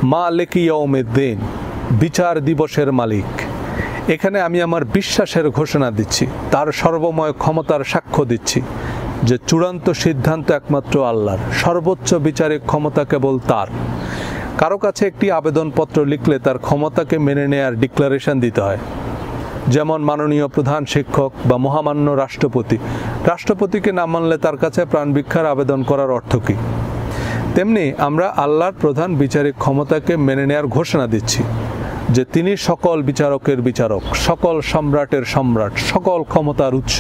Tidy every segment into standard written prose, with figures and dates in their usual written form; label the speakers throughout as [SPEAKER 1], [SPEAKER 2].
[SPEAKER 1] মালিক ইয়াউমিদ্দিন, বিচার দিবসের মালিক। এখানে আমি আমার বিশ্বাসের ঘোষণা দিচ্ছি, তার সর্বময় ক্ষমতার সাক্ষ্য দিচ্ছি যে চূড়ান্ত সিদ্ধান্ত একমাত্র আল্লাহর, সর্বোচ্চ বিচারিক ক্ষমতা কেবল তার। কারো কাছে একটি আবেদনপত্র লিখলে তার ক্ষমতাকে মেনে নেয়ার ডিক্লারেশন দিতে হয়। যেমন মাননীয় প্রধান শিক্ষক বা মহামান্য রাষ্ট্রপতিকে না মানলে তার কাছে প্রাণ ভিক্ষার আবেদন করার অর্থ কী? তেমনি আমরা আল্লাহর প্রধান বিচারিক ক্ষমতাকে মেনে নেয়ার ঘোষণা দিচ্ছি যে তিনি সকল বিচারকের বিচারক, সকল সম্রাটের সম্রাট, সকল ক্ষমতার উৎস।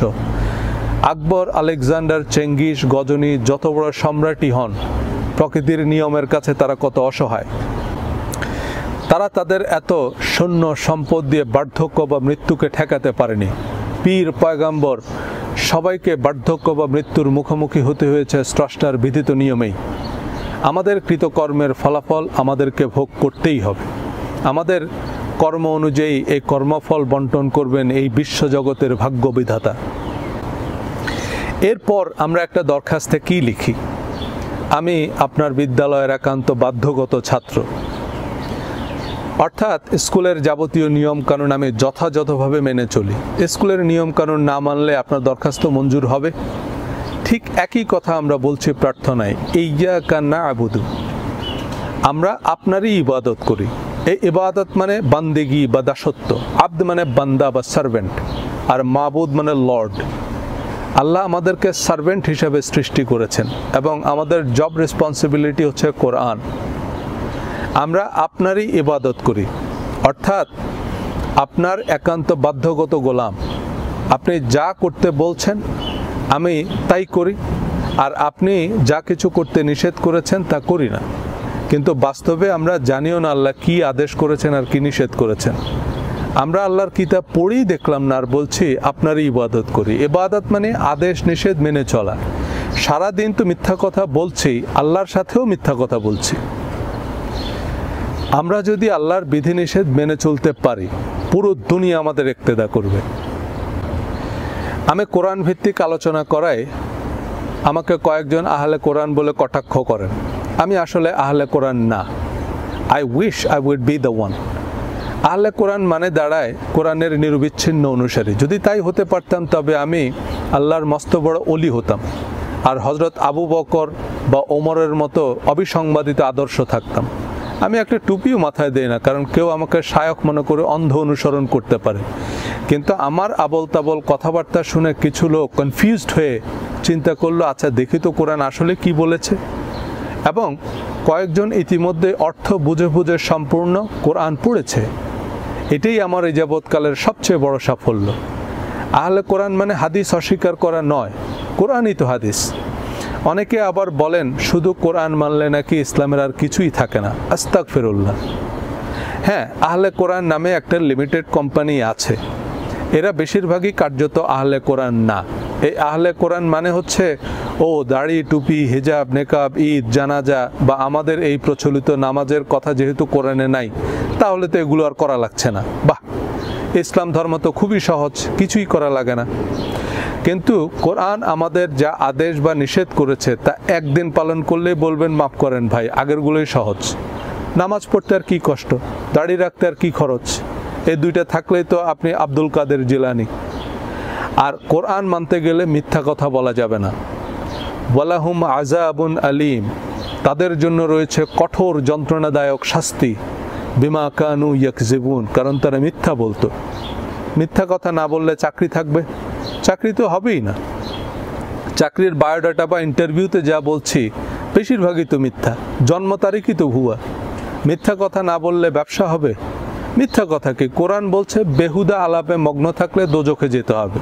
[SPEAKER 1] আকবর, আলেকজান্ডার, চেঙ্গিস, গজনী যত বড় সম্রাটই হন, প্রকৃতির নিয়মের কাছে তারা কত অসহায়। তারা তাদের এত সৈন্য সম্পদ দিয়ে বার্ধক্য বা মৃত্যুকে ঠেকাতে পারেনি। পীর, পয়গাম্বর সবাইকে বার্ধক্য বা মৃত্যুর মুখোমুখি হতে হয়েছে স্রষ্টার বিধিত নিয়মেই। আমাদের কৃতকর্মের ফলাফল আমাদেরকে ভোগ করতেই হবে। আমাদের কর্ম অনুযায়ী এই কর্মফল বন্টন করবেন এই বিশ্বজগতের ভাগ্য বিধাতা। এরপর আমরা একটা দরখাস্তে কি লিখি? আমি আপনার বিদ্যালয়ের একান্ত বাধ্যগত ছাত্র, অর্থাৎ স্কুলের যাবতীয় নিয়মকানুন আমি যথাযথভাবে মেনে চলি। স্কুলের নিয়মকানুন না মানলে আপনার দরখাস্ত মঞ্জুর হবে। ঠিক একই কথা আমরা বলছি প্রার্থনায়, ইয়্যাকা না'বুদু, আমরা আপনারই ইবাদত করি। এই ইবাদত মানে বান্দেগি বা দাসত্ব। আব্দ মানে বান্দা বা সার্ভেন্ট, আর মাবুদ মানে লর্ড। আল্লাহ আমাদেরকে সার্ভেন্ট হিসেবে সৃষ্টি করেছেন এবং আমাদের জব রেসপন্সিবিলিটি হচ্ছে কোরআন। আমরা আপনারই ইবাদত করি, অর্থাৎ আপনার একান্ত বাধ্যগত গোলাম। আপনি যা করতে বলছেন আমি তাই করি, আর আপনি যা কিছু করতে নিষেধ করেছেন তা করি না। কিন্তু বাস্তবে আমরা জানিও না আল্লাহ কি আদেশ করেছেন আর কি নিষেধ করেছেন। আমরা আল্লাহর কিতাব পড়েই দেখলাম না, আর বলছি আপনারই ইবাদত করি। ইবাদত মানে আদেশ নিষেধ মেনে চলা। সারাদিন তো মিথ্যা কথা বলছি, আল্লাহর সাথেও মিথ্যা কথা বলছি। আমরা যদি আল্লাহর বিধিনিষেধ মেনে চলতে পারি, পুরো দুনিয়া আমাদের ইক্তেদা করবে। আমি কোরআন ভিত্তিক আলোচনা করায় আমাকে কয়েকজন আহলে কোরআন বলে কটাক্ষ করেন। আমি আসলে আহলে কোরআন না। I wish I weed B the one. আহলে কোরআন মানে দাঁড়ায় কোরআনের নিরবিচ্ছিন্ন অনুসারী। যদি তাই হতে পারতাম তবে আমি আল্লাহর মস্ত বড় অলি হতাম, আর হজরত আবু বকর বা ওমরের মতো অবিসংবাদিত আদর্শ থাকতাম। আমি একটা টুপিও মাথায় দেই না, কারণ কেউ আমাকে শায়ক মনে করে অন্ধ অনুসরণ করতে পারে। কিন্তু আমার আবল তাবল কথাবার্তা শুনে কিছু লোক কনফিউজড হয়ে চিন্তা করলো, আচ্ছা দেখি তো কোরআন আসলে কি বলেছে। এবং কয়েকজন ইতিমধ্যে অর্থ বুঝে বুঝে সম্পূর্ণ কোরআন পড়েছে। এটাই আমার এই যাবৎকালের সবচেয়ে বড় সাফল্য। আহলে কোরআন মানে হাদিস অস্বীকার করা নয়, কোরআনই তো হাদিস। অনেকে আবার বলেন শুধু কোরআন মানলে নাকি ইসলামের আর কিছুই থাকে না। আস্তাগফিরুল্লাহ। হ্যাঁ, আহলে কোরআন নামে একটা লিমিটেড কোম্পানি আছে, এরা বেশিরভাগই কার্যত আহলে কোরআন না। এই আহলে কোরআন মানে হচ্ছে দাড়ি, টুপি, হিজাব, নেকাব, ঈদ, জানাজা বা আমাদের এই প্রচলিত নামাজের কথা যেহেতু কোরআনে নাই, তাহলে তো এগুলো আর করা লাগছে না। বাহ, ইসলাম ধর্ম তো খুবই সহজ, কিছুই করা লাগে না। কিন্তু কোরআন আমাদের যা আদেশ বা নিষেধ করেছে তা একদিন পালন করলেই বলবেন মাফ করেন ভাই, আগেরগুলোই সহজ। নামাজ পড়তে আর কি কষ্ট, দাড়ি রাখতে আর কি খরচ, এই দুইটা থাকলেই তো আপনি আব্দুল কাদের জিলানি। আর কোরআন মানতে গেলে মিথ্যা কথা বলা যাবে না। ওয়ালাহুম আযাবুন আলীম, তাদের জন্য রয়েছে কঠোর যন্ত্রণাদায়ক শাস্তি। বিমা কানু ইয়াকযিবুন, কারণ তারা মিথ্যা বলতো। মিথ্যা কথা না বললে চাকরি থাকবে? চাকরি তো হবেই না। চাকরির বায়োডাটা বা ইন্টারভিউতে যা বলছি বেশিরভাগই তো মিথ্যা, জন্ম তারিখই তো ভুয়া। মিথ্যা কথা না বললে ব্যবসা হবে? মিথ্যা কথা কি? কোরআন বলছে বেহুদা আলাপে মগ্ন থাকলে দোজখে যেতে হবে।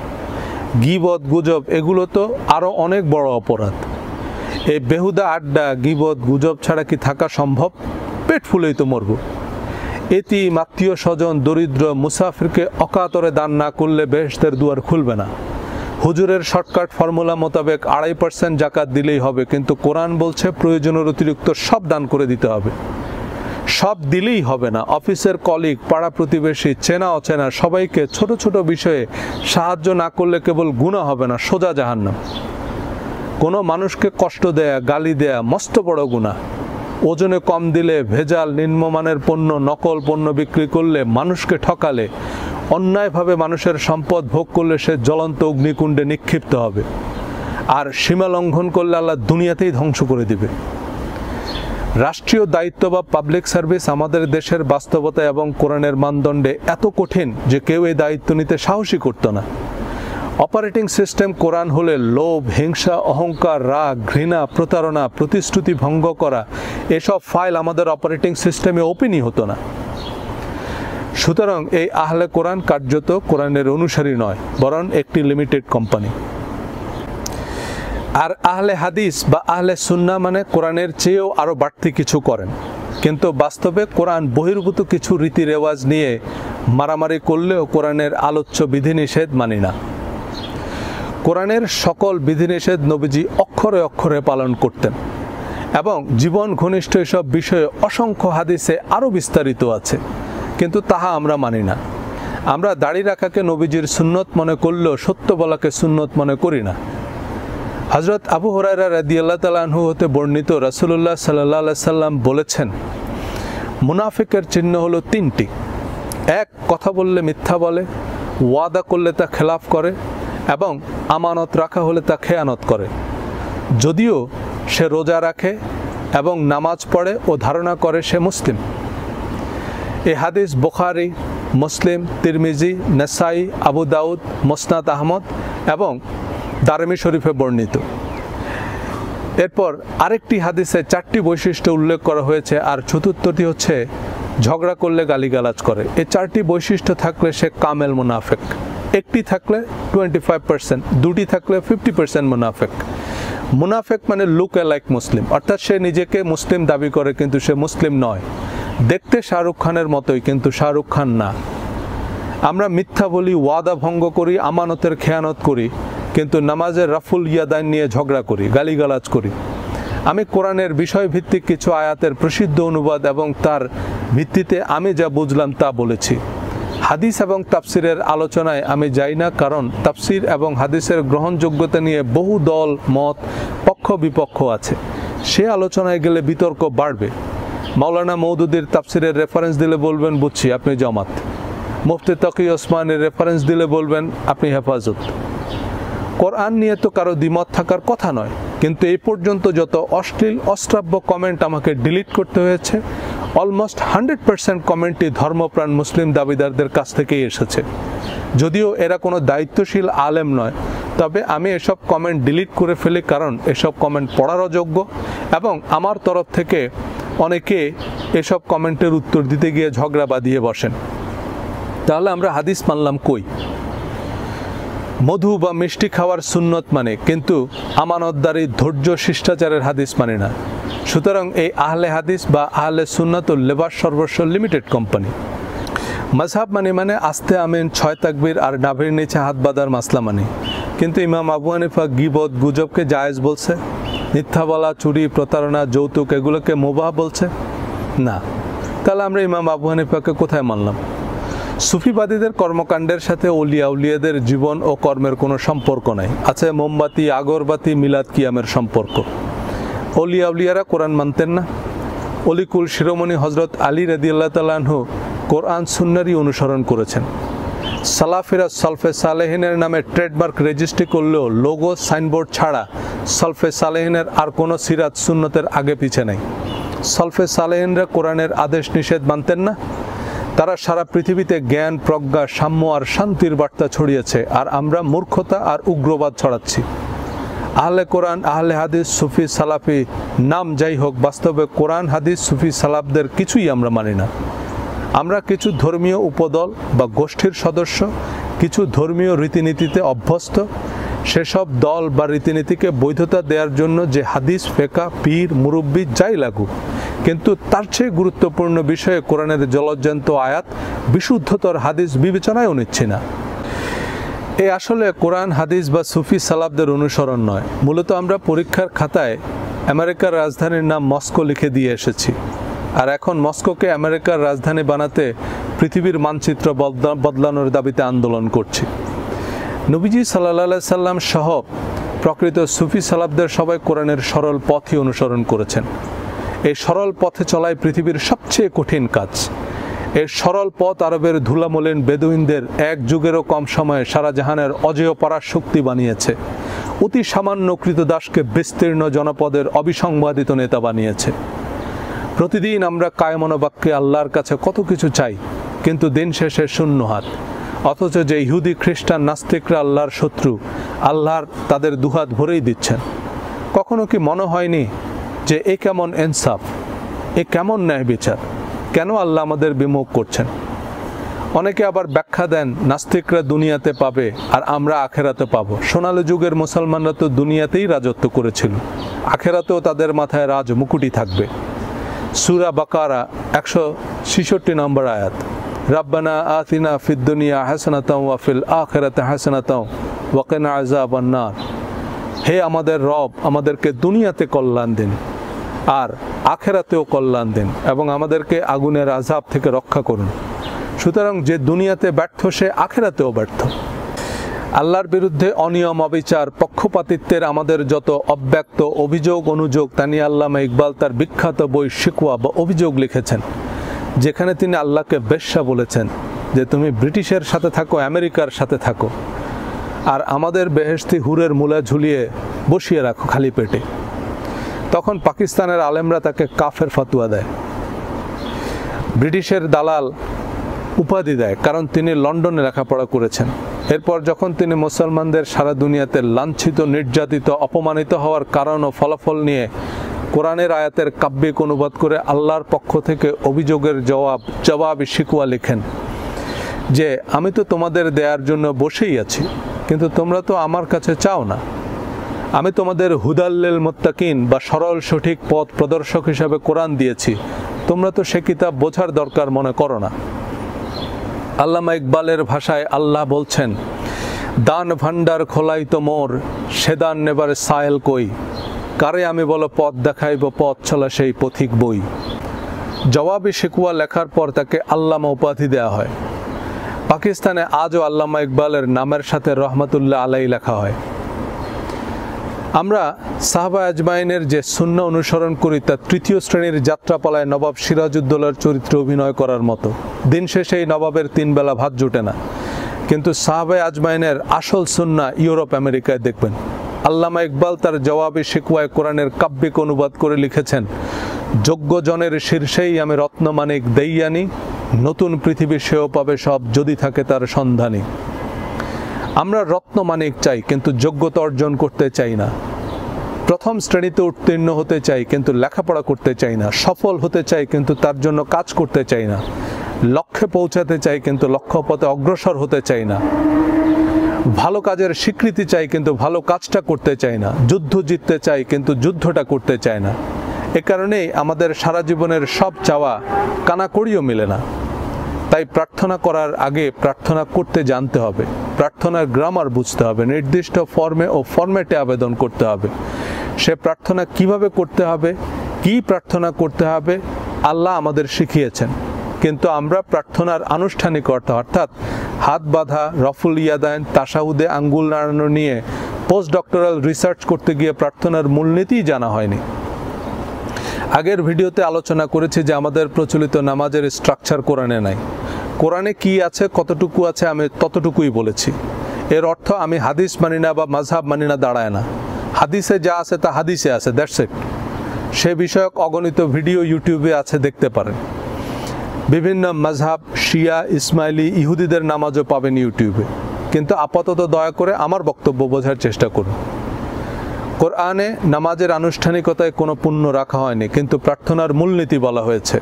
[SPEAKER 1] গীবত, গুজব এগুলো তো আরো অনেক বড় অপরাধ। এই বেহুদা আড্ডা, গীবত, গুজব ছাড়া কি থাকা সম্ভব? পেট ফুলেই তো মরব। এতিম, আত্মীয় স্বজন, দরিদ্র, মুসাফিরকে অকাতরে দান না করলে বেহেশতের দুয়ার খুলবে না। হুজুরের শর্টকাট ফর্মুলা মোতাবেক 2.5% জাকাত দিলেই হবে, কিন্তু কোরআন বলছে প্রয়োজনের অতিরিক্ত সব দান করে দিতে হবে। সব দিলেই হবে না। অফিসের কলিগ, পাড়া প্রতিবেশী, চেনা অচেনা সবাইকে ছোট ছোট বিষয়ে সাহায্য না করলে কেবল গুনাহ হবে না, সোজা জাহান্নাম। কোনো মানুষকে কষ্ট দেয়া, গালি দেয়া মস্ত বড় গুনাহ। ওজনে কম দিলে, ভেজাল নিম্নমানের পণ্য, নকল পণ্য বিক্রি করলে, মানুষকে ঠকালে, অন্যায়ভাবে মানুষের সম্পদ ভোগ করলে সে জ্বলন্ত অগ্নিকুণ্ডে নিক্ষিপ্ত হবে। আর সীমা লঙ্ঘন করলে আল্লাহ দুনিয়াতেই ধ্বংস করে দিবে। রাষ্ট্রীয় দায়িত্ব বা পাবলিক সার্ভিস আমাদের দেশের বাস্তবতা এবং কোরআনের মানদণ্ডে এত কঠিন যে কেউ এই দায়িত্ব নিতে সাহসী করত না। অপারেটিং সিস্টেম কোরআন হলে লোভ, হিংসা, অহংকার, রাগ, ঘৃণা, প্রতারণা, প্রতিশ্রুতি ভঙ্গ করা এসব ফাইল আমাদের অপারেটিং সিস্টেমে ওপেনই হতো না। সুতরাং এই আহলে কোরআন কার্যত কোরআনের অনুসারী নয়, বরং একটি লিমিটেড কোম্পানি। আর আহলে হাদিস বা আহলে সুন্নাহ মানে কোরআনের চেয়েও আরও বাড়তি কিছু করেন, কিন্তু বাস্তবে কোরআন বহির্ভূত কিছু রীতি রেওয়াজ নিয়ে মারামারি করলেও কোরআনের আলোচ্য বিধিনিষেধ মানি না। কোরআনের সকল বিধিনিষেধ নবীজি অক্ষরে অক্ষরে পালন করতেন এবং জীবন ঘনিষ্ঠ এসব বিষয়ে অসংখ্য হাদিসে আরও বিস্তারিত আছে, কিন্তু তাহা আমরা মানি না। আমরা দাড়ি রাখাকে নবীজির সুন্নত মনে করলেও সত্য বলাকে সুন্নত মনে করি না। হযরত আবু হুরায়রা রাদিয়াল্লাহু তাআলা আনহু হতে বর্ণিত, রাসূলুল্লাহ সাল্লাল্লাহু আলাইহি সাল্লাম বলেছেন, মুনাফিকের চিহ্ন হলো তিনটি। এক, কথা বললে মিথ্যা বলে, ওয়াদা করলে তা খেলাফ করে এবং আমানত রাখা হলে তা খেয়ানত করে। যদিও সে রোজা রাখে এবং নামাজ পড়ে ও ধারণা করে সে মুসলিম। এই হাদিস বুখারী, মুসলিম, তিরমিজি, নাসাই, আবু দাউদ, মুসনাদ আহমদ এবং দারমি শরীফে বর্ণিত। এরপর আরেকটি হাদিসে 4টি বৈশিষ্ট্য উল্লেখ করা হয়েছে, আর চতুর্থটি হচ্ছে ঝগড়া করলে গালিগালাজ করে। এই 4টি বৈশিষ্ট্য থাকলে সে কামেল মুনাফিক, একটি থাকলে 25%, দুটি থাকলে 50% মুনাফিক। মুনাফিক মানে লুক অ্যালাইক মুসলিম, অর্থাৎ সে নিজেকে মুসলিম দাবি করে কিন্তু সে মুসলিম নয়। দেখতে শাহরুখ খানের মতোই কিন্তু শাহরুখ খান না। আমরা মিথ্যা বলি, ওয়াদা ভঙ্গ করি, আমানতের খেয়ানত করি, কিন্তু নামাজের রাফুল ইয়াদাইন নিয়ে ঝগড়া করি, গালিগালাজ করি। আমি কোরআনের বিষয়ভিত্তিক কিছু আয়াতের প্রসিদ্ধ অনুবাদ এবং তার ভিত্তিতে আমি যা বুঝলাম তা বলেছি। হাদিস এবং তাফসিরের আলোচনায় আমি যাই না, কারণ তাফসির এবং হাদিসের গ্রহণযোগ্যতা নিয়ে বহু দল মত, পক্ষ বিপক্ষ আছে। সে আলোচনায় গেলে বিতর্ক বাড়বে। মাওলানা মওদুদির তাফসিরের রেফারেন্স দিলে বলবেন বুঝছি আপনি জামাত, মুফতি তকি ওসমানের রেফারেন্স দিলে বলবেন আপনি হেফাজত। কোরআন নিয়ে তো কারো দ্বিমত থাকার কথা নয়, কিন্তু এই পর্যন্ত যত অশ্লীল অশ্রাব্য কমেন্ট আমাকে ডিলিট করতে হয়েছে, অলমোস্ট 100% কমেন্টই ধর্মপ্রাণ মুসলিম দাবিদারদের কাছ থেকেই এসেছে। যদিও এরা কোনো দায়িত্বশীল আলেম নয়, তবে আমি এসব কমেন্ট ডিলিট করে ফেলি, কারণ এসব কমেন্ট পড়ার অযোগ্য এবং আমার তরফ থেকে অনেকে এসব কমেন্টের উত্তর দিতে গিয়ে ঝগড়া বাঁধিয়ে বসেন। তাহলে আমরা হাদিস মানলাম কই? মধু বা মিষ্টি খাওয়ার সুন্নত মানে, কিন্তু আমানতদারি, ধৈর্য, শিষ্টাচারের হাদিস মানে না। সুতরাং এই আহলে হাদিস বা আহলে সুন্নাত ও লেবাস সর্বস্ব লিমিটেড কোম্পানি। মাযহাব মানে আস্তে আমিন, 6 তাকবীর আর নাভির নিচে হাত বাঁধার মাসলা মানে। কিন্তু ইমাম আবু হানিফা গীবত, গুজবকে জায়েজ বলছে, মিথ্যা বলা, চুরি, প্রতারণা, যৌতুক এগুলোকে মুবাহ বলছে না। তাহলে আমরা ইমাম আবু হানিফাকে কোথায় মানলাম? সুফিবাদীদের কর্মকাণ্ডের সাথে ওলিয়া উলিয়াদের জীবন ও কর্মের কোনো সম্পর্ক নাই। আছে মোমবাতি, আগরবাতি, মিলাদ কিয়ামের সম্পর্ক। ওলিয়া উলিয়ারা কোরআন মানতেন না। অলিকুল শিরোমণি হজরত আলী রাদিয়াল্লাহু তাআলা আনহু কোরআন সুন্নাহরই অনুসরণ করেছেন। সালাফিরা সলফে সালেহিনের নামে ট্রেডমার্ক রেজিস্ট্রি করলেও লোগো, সাইনবোর্ড ছাড়া সলফে সালেহিনের আর কোনো সিরাত সুন্নতের আগে পিছে নেই। সলফে সালেহিনরা কোরআনের আদেশ নিষেধ মানতেন না। তারা সারা পৃথিবীতে জ্ঞান, প্রজ্ঞা, সাম্য আর শান্তির বার্তা ছড়িয়েছে, আর আমরা মূর্খতা আর উগ্রবাদ ছড়াচ্ছি। আহলে কোরআন, আহলে হাদিস, সুফি, সালাফি নাম যাই হোক, বাস্তবে কোরআন, হাদিস, সুফি, সালাফদের কিছুই আমরা মানি না। আমরা কিছু ধর্মীয় উপদল বা গোষ্ঠীর সদস্য, কিছু ধর্মীয় রীতিনীতিতে অভ্যস্ত। সেসব দল বা রীতিনীতিকে বৈধতা দেওয়ার জন্য যে হাদিস, ফেকা, পীর, মুরব্বি যাই লাগুক, কিন্তু তার চেয়ে গুরুত্বপূর্ণ বিষয়ে কোরআনের জলজ্জান্ত আয়াত, বিশুদ্ধতর হাদিস বিবেচনায়ও নিচ্ছি না। এ আসলে কোরআন, হাদিস বা সুফি সালাফদের অনুসরণ নয়। মূলত আমরা পরীক্ষার খাতায় আমেরিকার রাজধানীর নাম মস্কো লিখে দিয়ে এসেছি, আর এখন মস্কোকে আমেরিকার রাজধানী বানাতে পৃথিবীর মানচিত্র বদলানোর দাবিতে আন্দোলন করছি। নবীজি সাল্লাল্লাহু আলাইহি সাল্লাম সহ প্রকৃত সুফি সালাফদের সবাই কোরআনের সরল পথই অনুসরণ করেছেন। এই সরল পথে চলাই পৃথিবীর সবচেয়ে কঠিন কাজ। এই সরল পথ আরবের ধুলামলিন বেদুইনদের এক যুগেরও কম সময়ে সারা জাহানের অজেয় পরাশক্তি বানিয়েছে। অতি সামান্য কৃতদাসকে বিস্তীর্ণ জনপদের অবিসংবাদিত নেতা বানিয়েছে। প্রতিদিন আমরা কায়মনোবাক্যে আল্লাহর কাছে কত কিছু চাই, কিন্তু দিন শেষে শূন্য হাত। অথচ যে ইহুদি খ্রিস্টান নাস্তিকরা আল্লাহর শত্রু, আল্লাহর তাদের দুহাত ভরেই দিচ্ছেন। কখনো কি মনে হয়নি যে এ কেমন ইনসাফ, এ কেমন ন্যায় বিচার? কেন আল্লাহ আমাদের বিমুখ করছেন? অনেকে আবার ব্যাখ্যা দেন নাস্তিকরা দুনিয়াতে পাবে আর আমরা আখেরাতে পাবো। সোনালী যুগের মুসলমানরা তো দুনিয়াতেই রাজত্ব করেছিল, আখেরাতেও তাদের মাথায় রাজ মুকুটি থাকবে। সূরা বাকারা 166 নম্বর আয়াত, রাব্বানা আতিনা ফিদ দুনিয়া হাসানাতাও ওয়া ফিল আখিরাতি হাসানাতাও ওয়া কিনা আযাবান নার। হে আমাদের রব, আমাদেরকে দুনিয়াতে কল্যাণ দিন আর আখেরাতেও কল্যাণ দিন এবং আমাদেরকে আগুনের আযাব থেকে রক্ষা করুন। সুতরাং যে দুনিয়াতে ব্যর্থ সে আখেরাতেও ব্যর্থ। আল্লাহর বিরুদ্ধে অনিয়ম, অবিচার, পক্ষপাতিত্বের আমাদের যত অব্যক্ত অভিযোগ অনুযোগ তা নিয়ে আল্লামা ইকবাল তার বিখ্যাত বই শিকওয়া বা অভিযোগ লিখেছেন, যেখানে তিনি আল্লাহকে বেশ্যা বলেছেন যে তুমি ব্রিটিশের সাথে থাকো, আমেরিকার সাথে থাকো, আর আমাদের বেহেশতি হুরের মূলা ঝুলিয়ে বসিয়ে রাখো খালি পেটে। তখন পাকিস্তানের আলেমরা তাকে কাফের ফতোয়া দেয়, ব্রিটিশের দালাল উপাধি দেয়, কারণ তিনি লন্ডনে লেখাপড়া করেছেন। এরপর যখন তিনি মুসলমানদের সারা দুনিয়াতে লাঞ্ছিত, নির্যাতিত, অপমানিত হওয়ার কারণ ও ফলাফল নিয়ে কোরআনের আয়াতের কাব্যিক অনুবাদ করে আল্লাহর পক্ষ থেকে অভিযোগের জবাব শিকওয়া লিখেন যে আমি তো তোমাদের দেওয়ার জন্য বসেই আছি, কিন্তু তোমরা তো আমার কাছে চাও না। আমি তোমাদের হুদাল্লিল মুত্তাকিন বা সরল সঠিক পথ প্রদর্শক হিসাবে কোরআন দিয়েছি, তোমরা তো সে কিতাব বোঝার দরকার মনে করো না। আল্লামা ইকবালের ভাষায় আল্লাহ বলছেন, দান ভান্ডার খোলাই তো মোর, সে দান নেবার সায়েল কই, কারে আমি বলো পথ দেখাইব, পথ চলা সেই পথিক বই। জবাবি শিকওয়া লেখার পর তাকে আল্লামা উপাধি দেওয়া হয়। পাকিস্তানে আজও আল্লামা ইকবালের নামের সাথে রহমতুল্লাহ আলাইহি লেখা হয়। আমরা সাহাবা আজমাইনের যে সুন্নাহ অনুসরণ করি তা তৃতীয় শ্রেণীর যাত্রাপালায় নবাব সিরাজউদ্দৌলার চরিত্রে অভিনয় করার মতো। দিন শেষে এই নবাবের 3 বেলা ভাত জোটে না, কিন্তু সাহাবা আজমাইনের আসল সুন্নাহ ইউরোপ আমেরিকায় দেখবেন। আল্লামা ইকবাল তার জবাবি শিকওয়ায় কোরআনের কাব্যিক অনুবাদ করে লিখেছেন, যোগ্যজনের শীর্ষেই আমি রত্নমানিক দেইয়ানি, নতুন পৃথিবী সেও পাবে সব যদি থাকে তার সন্ধানী। আমরা রত্নমানিক চাই কিন্তু যোগ্যতা অর্জন করতে চাই না। প্রথম শ্রেণীতে উত্তীর্ণ হতে চাই কিন্তু লেখাপড়া করতে চাই না। সফল হতে চাই কিন্তু তার জন্য কাজ করতে চাই না। লক্ষ্যে পৌঁছাতে চাই কিন্তু লক্ষ্যপথে অগ্রসর হতে চাই না। ভালো কাজের স্বীকৃতি চাই কিন্তু ভালো কাজটা করতে চাই না। যুদ্ধ জিততে চাই কিন্তু যুদ্ধটা করতে চাই না। এ কারণেই আমাদের সারা জীবনের সব চাওয়া কানাকড়িও মিলে না। তাই প্রার্থনা করার আগে প্রার্থনা করতে জানতে হবে, প্রার্থনার গ্রামার বুঝতে হবে, নির্দিষ্ট ফর্মে ও ফরম্যাটে আবেদন করতে হবে। সে প্রার্থনা কিভাবে করতে হবে, কি প্রার্থনা করতে হবে আল্লাহ আমাদের শিখিয়েছেন, কিন্তু আমরা প্রার্থনার আনুষ্ঠানিকতা অর্থাৎ হাত বাঁধা, রফুল ইয়াদাইন, তাশাহুদে আঙ্গুল নাড়ানো নিয়ে পোস্ট ডক্টরাল রিসার্চ করতে গিয়ে প্রার্থনার মূলনীতিই জানা হয়নি। আগের ভিডিওতে আলোচনা করেছি যে আমাদের প্রচলিত নামাজের স্ট্রাকচার কোরআনে নাই। কোরআনে কি আছে, কতটুকু আছে আমি ততটুকুই বলেছি। এর অর্থ আমি হাদিস মানি না বা মাযহাব মানি না দাঁড়ায় না। হাদিসে যা আছে তা হাদিসে আছে, দ্যাটস ইট। সে বিষয়ক অগণিত ভিডিও ইউটিউবে আছে, দেখতে পারেন। বিভিন্ন মাযহাব, শিয়া, ইসমাইলি, ইহুদিদের নামাজও পাবেন ইউটিউবে। কিন্তু আপাতত দয়া করে আমার বক্তব্য বোঝার চেষ্টা করুন। কোরআনে নামাজের আনুষ্ঠানিকতায় কোনো পুণ্য রাখা হয়নি, কিন্তু প্রার্থনার মূলনীতি বলা হয়েছে।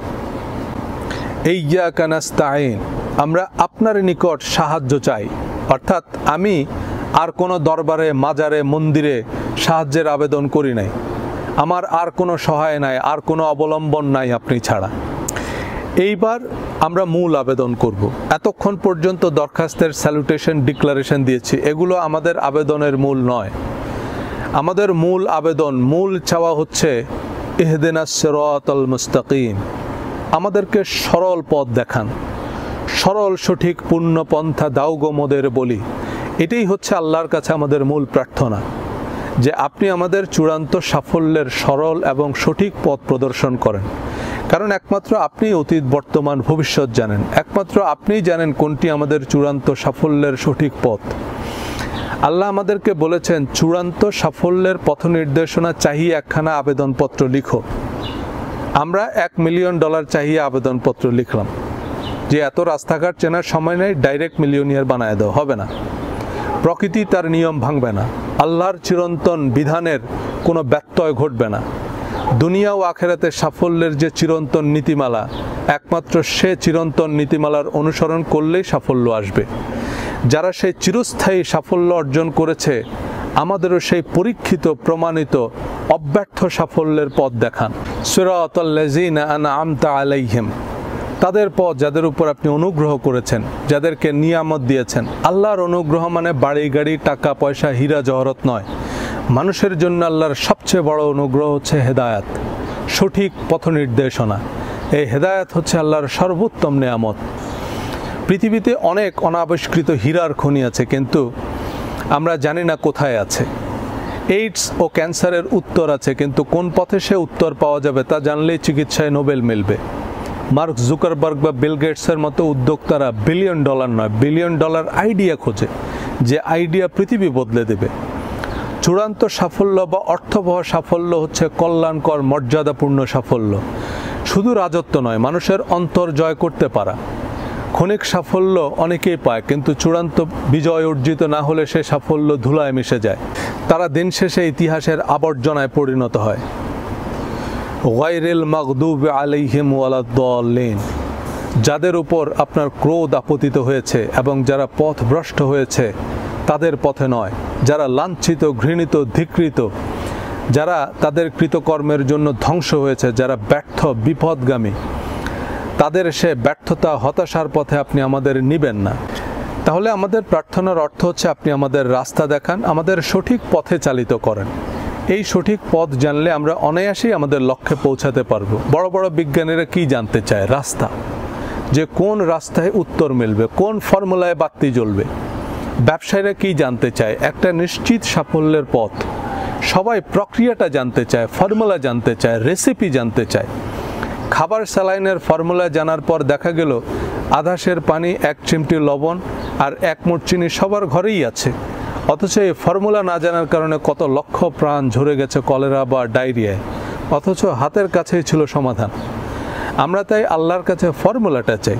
[SPEAKER 1] ইয়্যাকা নাস্তাঈন, আমরা আপনার নিকট সাহায্য চাই। অর্থাৎ আমি আর কোনো দরবারে, মাজারে, মন্দিরে সাহায্যের আবেদন করি নাই। আমার আর কোনো সহায় নাই, আর কোনো অবলম্বন নাই আপনি ছাড়া। এইবার আমরা মূল আবেদন করব। এতক্ষণ পর্যন্ত দরখাস্তের স্যালুটেশন, ডিক্লারেশন দিয়েছি, এগুলো আমাদের আবেদনের মূল নয়। আমাদের মূল আবেদন, মূল চাওয়া হচ্ছে ইহদিনাস সিরাতাল মুস্তাকিম, আমাদেরকে সরল পথ দেখান, সরল সঠিক পূর্ণ পন্থা দাও গো মোদের বলি। এটাই হচ্ছে আল্লাহর কাছে আমাদের মূল প্রার্থনা। যে আপনি আমাদের চূড়ান্ত সাফল্যের সরল এবং সঠিক পথ প্রদর্শন করেন, কারণ একমাত্র আপনি অতীত বর্তমান ভবিষ্যৎ জানেন, একমাত্র আপনিই জানেন কোনটি আমাদের চূড়ান্ত সাফল্যের সঠিক পথ। আল্লাহ আমাদেরকে বলেছেন চূড়ান্ত সাফল্যের পথ নির্দেশনা চাহিয়ে একখানা আবেদনপত্র লিখো। আমরা $1 মিলিয়ন চাহিয়ে আবেদনপত্র লিখলাম যে এত রাস্তাঘাট চেনার সময় নেই, ডাইরেক্ট মিলিয়নিয়ার বানায় দেওয়া হবে না। প্রকৃতি তার নিয়ম ভাঙবে না, আল্লাহর চিরন্তন বিধানের কোনো ব্যত্যয় ঘটবে না। দুনিয়া ও আখেরাতে সাফল্যের যে চিরন্তন নীতিমালা, একমাত্র সে চিরন্তন নীতিমালার অনুসরণ করলেই সাফল্য আসবে। যারা সেই চিরস্থায়ী সাফল্য অর্জন করেছে, আমাদেরও সেই পরীক্ষিত প্রমাণিত অব্যর্থ সাফল্যের পথ দেখান। সিরাতাল্লাযীনা আনআমতা আলাইহিম, তাদের পথ যাদের উপর আপনি অনুগ্রহ করেছেন, যাদেরকে নিয়ামত দিয়েছেন। আল্লাহর অনুগ্রহ মানে বাড়ি গাড়ি টাকা পয়সা হীরা জহরত নয়। মানুষের জন্য আল্লাহর সবচেয়ে বড় অনুগ্রহ হচ্ছে হেদায়াত, সঠিক পথ নির্দেশনা। এই হেদায়াত হচ্ছে আল্লাহর সর্বোত্তম নিয়ামত। পৃথিবীতে অনেক অনাবিষ্কৃত হীরার খনি আছে, কিন্তু আমরা জানি না কোথায় আছে। এইডস ও ক্যান্সারের উত্তর আছে, কিন্তু কোন পথে সে উত্তর পাওয়া যাবে তা জানলেই চিকিৎসায় নোবেল মিলবে। মার্ক জুকারবার্গ বা বিল গেটসের মতো উদ্যোক্তারা $1 বিলিয়ন নয়, $1 বিলিয়ন আইডিয়া খোঁজে, যে আইডিয়া পৃথিবী বদলে দেবে। চূড়ান্ত সাফল্য বা অর্থবহ সাফল্য হচ্ছে কল্যাণকর মর্যাদাপূর্ণ সাফল্য। শুধু রাজত্ব নয়, মানুষের অন্তর জয় করতে পারা। ক্ষণিক সাফল্য অনেকেই পায়, কিন্তু চূড়ান্ত বিজয় অর্জিত না হলে সে সাফল্য ধুলায় মিশে যায়। তারা দিন শেষে ইতিহাসের আবর্জনায় পরিণত হয়। গায়রিল মাগদুবি আলাইহিম ওয়ালাদ-দাল্লিন, যাদের উপর আপনার ক্রোধ আপতিত হয়েছে এবং যারা পথভ্রষ্ট হয়েছে তাদের পথে নয়, যারা লাঞ্ছিত ঘৃণিত ধিক্কৃত, যারা তাদের কৃতকর্মের জন্য ধ্বংস হয়েছে, যারা ব্যর্থ বিপদগামী, তাদের সে ব্যর্থতা হতাশার পথে আপনি আমাদের নিবেন না। তাহলে আমাদের প্রার্থনার অর্থ হচ্ছে আপনি আমাদের রাস্তা দেখান, আমাদের সঠিক পথে চালিত করেন। এই সঠিক পথ জানলে আমরা অনায়াসেই আমাদের লক্ষ্যে পৌঁছাতে পারবো। বড় বড় বিজ্ঞানীরা কি জানতে চায়? রাস্তা, যে কোন রাস্তায় উত্তর মিলবে, কোন ফর্মুলায় বাতি জ্বলবে। ব্যবসায়ীরা কি জানতে চায়? একটা নিশ্চিত সাফল্যের পথ। সবাই প্রক্রিয়াটা জানতে চায়, ফর্মুলা জানতে চায়, রেসিপি জানতে চায়। খাবার স্যালাইনের ফর্মুলা জানার পর দেখা গেল আধা সের পানি, 1 চিমটি লবণ আর 1 মুঠ চিনি সবার ঘরেই আছে, অথচ এই ফর্মুলা না জানার কারণে কত লক্ষ প্রাণ ঝরে গেছে কলেরা বা ডায়রিয়ায়, অথচ হাতের কাছেই ছিল সমাধান। আমরা তাই আল্লাহর কাছে ফর্মুলাটা চাই,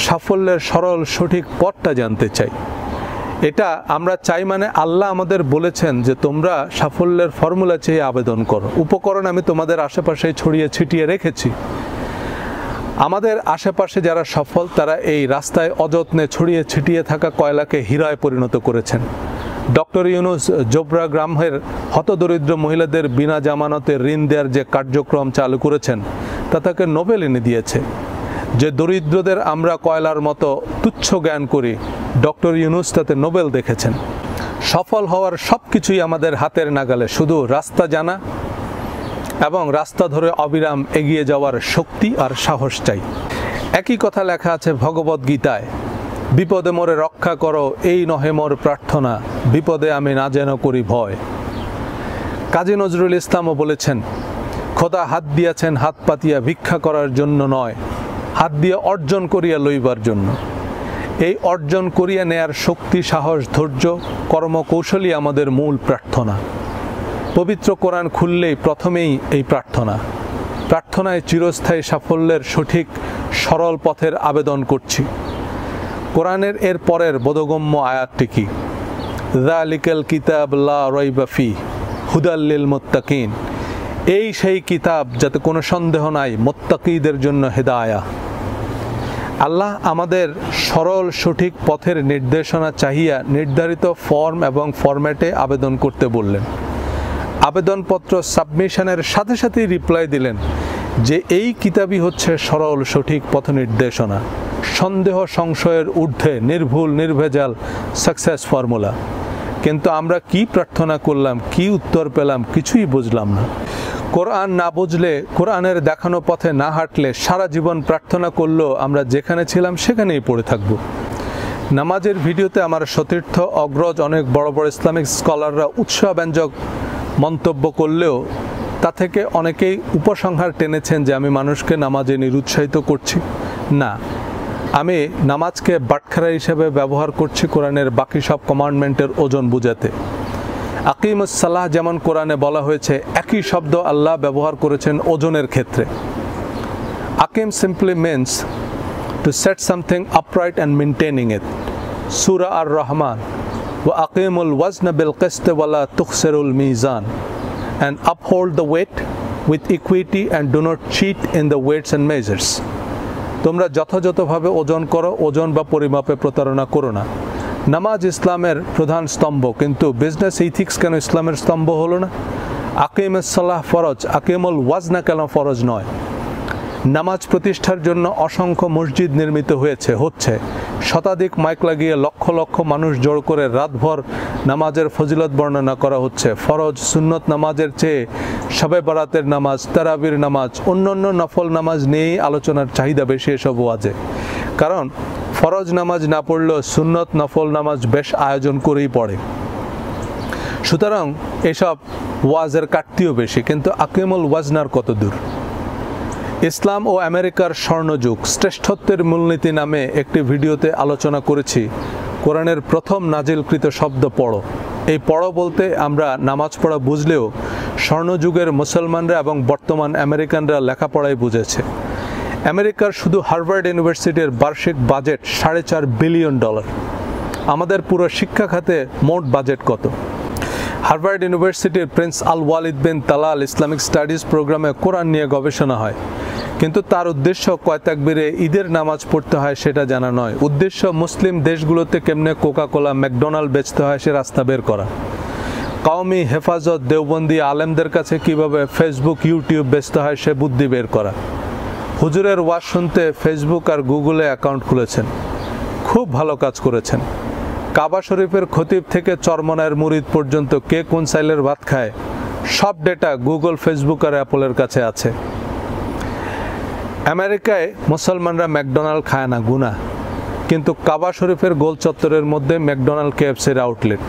[SPEAKER 1] সাফল্যের সরল সঠিক পথটা জানতে চাই। এটা আমরা চাই মানে আল্লাহ আমাদের বলেছেন যে তোমরা সাফল্যের ফর্মুলা চেয়ে আবেদন করো। উপকরণ আমি তোমাদের আশেপাশে ছড়িয়ে ছিটিয়ে রেখেছি। আমাদের আশেপাশে যারা সফল, তারা এই রাস্তায় অযত্নে ছড়িয়ে ছিটিয়ে থাকা কয়লাকে হীরায় পরিণত করেছেন। ডক্টর ইউনুস জোবরা গ্রামের হতদরিদ্র মহিলাদের বিনা জামানতে ঋণ দেওয়ার যে কার্যক্রম চালু করেছেন, তা তাকে নোবেল এনে দিয়েছে। যে দরিদ্রদের আমরা কয়লার মতো তুচ্ছ জ্ঞান করি, ডক্টর ইউনুস তাতে নোবেল দেখেছেন। সফল হওয়ার সব কিছুই আমাদের হাতের নাগালে, শুধু রাস্তা জানা এবং রাস্তা ধরে অবিরাম এগিয়ে যাওয়ার শক্তি আর সাহস চাই। একই কথা লেখা আছে ভগবদ্গীতায়, বিপদে মোরে রক্ষা করো, এই নহে মোর প্রার্থনা, বিপদে আমি না যেন করি ভয়। কাজী নজরুল ইসলামও বলেছেন, খোদা হাত দিয়াছেন হাত পাতিয়া ভিক্ষা করার জন্য নয়, হাত দিয়ে অর্জন করিয়া লইবার জন্য। এই অর্জন করিয়া নেয়ার শক্তি, সাহস, ধৈর্য, কর্মকৌশলই আমাদের মূল প্রার্থনা। পবিত্র কোরআন খুললেই প্রথমেই এই প্রার্থনা। প্রার্থনায় চিরস্থায়ী সাফল্যের সঠিক সরল পথের আবেদন করছি। কোরআনের এর পরের বোধগম্য আয়াতটি কি? যালিকাল কিতাব লা রাইবা ফিহি হুদাল লিল মুত্তাকিন, এই সেই কিতাব যাতে কোনো সন্দেহ নাই, মুত্তাকিদের জন্য হেদায়াত। আল্লাহ আমাদের সরল সঠিক পথের নির্দেশনা চাহিয়া নির্ধারিত ফর্ম এবং ফরম্যাটে আবেদন করতে বললেন। আবেদনপত্র সাবমিশনের সাথে সাথেই রিপ্লাই দিলেন যে এই কিতাবই হচ্ছে সরল সঠিক পথ নির্দেশনা, সন্দেহ সংশয়ের ঊর্ধ্বে নির্ভুল নির্ভেজাল সাকসেস ফর্মুলা। কিন্তু আমরা কি প্রার্থনা করলাম, কি উত্তর পেলাম, কিছুই বুঝলাম না। কোরআন না বুঝলে, কোরআনের দেখানো পথে না হাঁটলে সারা জীবন প্রার্থনা করলেও আমরা যেখানে ছিলাম সেখানেই পড়ে থাকব। নামাজের ভিডিওতে আমার সতীর্থ অগ্রজ অনেক বড় বড় ইসলামিক স্কলাররা উৎসাহব্যঞ্জক মন্তব্য করলেও তা থেকে অনেকেই উপসংহার টেনেছেন যে আমি মানুষকে নামাজে নিরুৎসাহিত করছি। না, আমি নামাজকে বাটখারা হিসেবে ব্যবহার করছি কোরআনের বাকি সব কমান্ডমেন্টের ওজন বুঝাতে। আকিমুস সালাহ যেমন কোরআনে বলা হয়েছে, একই শব্দ আল্লাহ ব্যবহার করেছেন ওজনের ক্ষেত্রে। আকিম simply means to set something upright and maintaining it. Surah Ar-Rahman, wa aqimul wazna bil qist wa la tukhsirul mizan, and uphold the weight with equity and do not cheat in the weights and measures. তোমরা যথাযথভাবে ওজন করো, ওজন বা পরিমাপে প্রতারণা করো না। নামাজ ইসলামের প্রধান স্তম্ভ, কিন্তু বিজনেস ইথিক্স কেন ইসলামের স্তম্ভ হলো না? আকিমুস সালাহ ফরজ, আকিমুল ওয়াজনা কেন ফরজ নয়? নামাজ প্রতিষ্ঠার জন্য অসংখ্য মসজিদ নির্মিত হচ্ছে শতাধিক মাইক লাগিয়ে লক্ষ লক্ষ মানুষ জড়ো করে রাতভর নামাজের ফজিলত বর্ণনা করা হচ্ছে। ফরজ সুন্নত নামাজের চেয়ে শবে বরাতের নামাজ, তারাবির নামাজ, অন্যান্য নফল নামাজ নিয়েই আলোচনার চাহিদা বেশি এসব ওয়াজে। কারণ ফরজ নামাজ না পড়লেও সুন্নত নফল নামাজ বেশ আয়োজন করেই পড়ে। সুতরাং এসব ওয়াজের কাটতিও বেশি, কিন্তু আকিমুল ওয়াজনার কত দূর? ইসলাম ও আমেরিকার স্বর্ণযুগ, শ্রেষ্ঠত্বের মূলনীতি নামে একটি ভিডিওতে আলোচনা করেছি কোরআনের প্রথম নাজিলকৃত শব্দ পড়ো। এই পড়ো বলতে আমরা নামাজ পড়া বুঝলেও স্বর্ণযুগের মুসলমানরা এবং বর্তমান আমেরিকানরা লেখাপড়াই বুঝেছে। আমেরিকার শুধু হার্ভার্ড ইউনিভার্সিটির বার্ষিক বাজেট $4.5 বিলিয়ন। আমাদের পুরো শিক্ষা খাতে মোট বাজেট কত? হার্ভার্ড ইউনিভার্সিটির Prince Al Waleed bin Talal Islamic Studies প্রোগ্রামে কোরআন নিয়ে গবেষণা হয়, কিন্তু তার উদ্দেশ্য কয় তাকবীরে ঈদের নামাজ পড়তে হয় সেটা জানা নয়। উদ্দেশ্য মুসলিম দেশগুলোতে কেমনে কোকা-কোলা, ম্যাকডোনাল্ড বেচতে হয় সে রাস্তা বের করা। কওমি হেফাজত, দেওবন্দি আলেমদের কাছে কিভাবে ফেসবুক, ইউটিউব বেচতে হয় সে বুদ্ধি বের করা। হুজুরের ওয়াজ শুনতে ফেসবুক আর গুগলে অ্যাকাউন্ট খুলেছেন, খুব ভালো কাজ করেছেন। কাবা শরীফের খতিব থেকে চরমনায়ের মুরিদ পর্যন্ত কে কোন সাইলের ভাত খায় সব ডেটা গুগল, ফেসবুক আর অ্যাপলের কাছে আছে। আমেরিকায় মুসলমানরা ম্যাকডোনাল্ড খায় না, গুনাহ, কিন্তু কাবা শরীফের গোল চত্বরের মধ্যে ম্যাকডোনাল্ড, কেএফসির আউটলেট।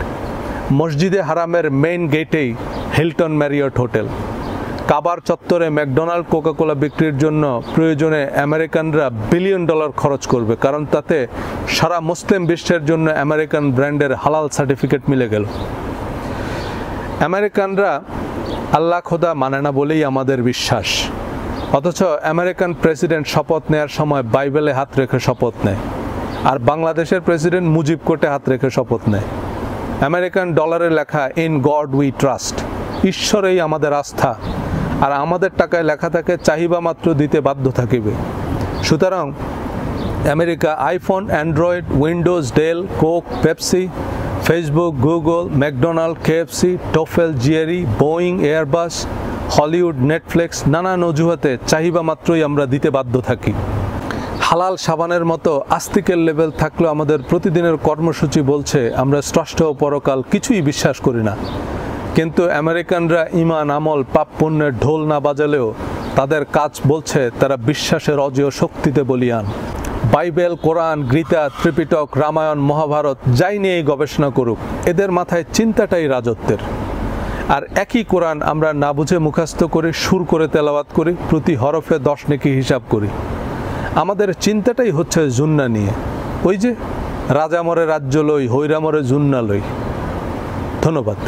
[SPEAKER 1] মসজিদে হারামের মেইন গেটেই হিলটন ম্যারিয়ট হোটেল। কাবার চত্বরে ম্যাকডোনাল্ড, কোকাকোলা বিক্রির জন্য প্রয়োজনে আমেরিকানরা $1 বিলিয়ন খরচ করবে, কারণ তাতে সারা মুসলিম বিশ্বের জন্য আমেরিকান ব্র্যান্ডের হালাল সার্টিফিকেট মিলে গেল। আমেরিকানরা আল্লাহ খোদা মানে না বলেই আমাদের বিশ্বাস, অথচ আমেরিকান প্রেসিডেন্ট শপথ নেয়ার সময় বাইবেলে হাত রেখে শপথ নেয়, আর বাংলাদেশের প্রেসিডেন্ট মুজিব কোর্টে হাত রেখে শপথ নেয়। আমেরিকান ডলারে লেখা ইন গড উই ট্রাস্ট, ঈশ্বরেই আমাদের আস্থা, আর আমাদের টাকায় লেখা থাকে চাহিবা মাত্র দিতে বাধ্য থাকিবে। সুতরাং America iPhone, Android, Windows, Dell, Coke, Pepsi, Facebook, Google, McDonald, KFC, TOEFL, GRE, Boeing, Airbus, Hollywood, Netflix, নানান অজুহাতে চাহিবা মাত্রই আমরা দিতে বাধ্য থাকি। হালাল সাবানের মতো আস্তিকের লেভেল থাকলেও আমাদের প্রতিদিনের কর্মসূচি বলছে আমরা স্রষ্টা ও পরকাল কিছুই বিশ্বাস করি না। কিন্তু আমেরিকানরা ইমান, আমল, পাপ পুণ্যের ঢোল না বাজালেও তাদের কাজ বলছে তারা বিশ্বাসের অজেয় শক্তিতে বলিয়ান। বাইবেল, কোরআন, গীতা, ত্রিপিটক, রামায়ণ, মহাভারত যাই নিয়েই গবেষণা করুক, এদের মাথায় চিন্তাটাই রাজত্বের। আর একই কোরআন আমরা না বুঝে মুখস্থ করে সুর করে তেলাওয়াত করি, প্রতি হরফে 10 নেকি হিসাব করি। আমাদের চিন্তাটাই হচ্ছে জুন্না নিয়ে। ওই যে রাজা মরে রাজ্য লই, হইরা মরে জুন্না লই। ধন্যবাদ।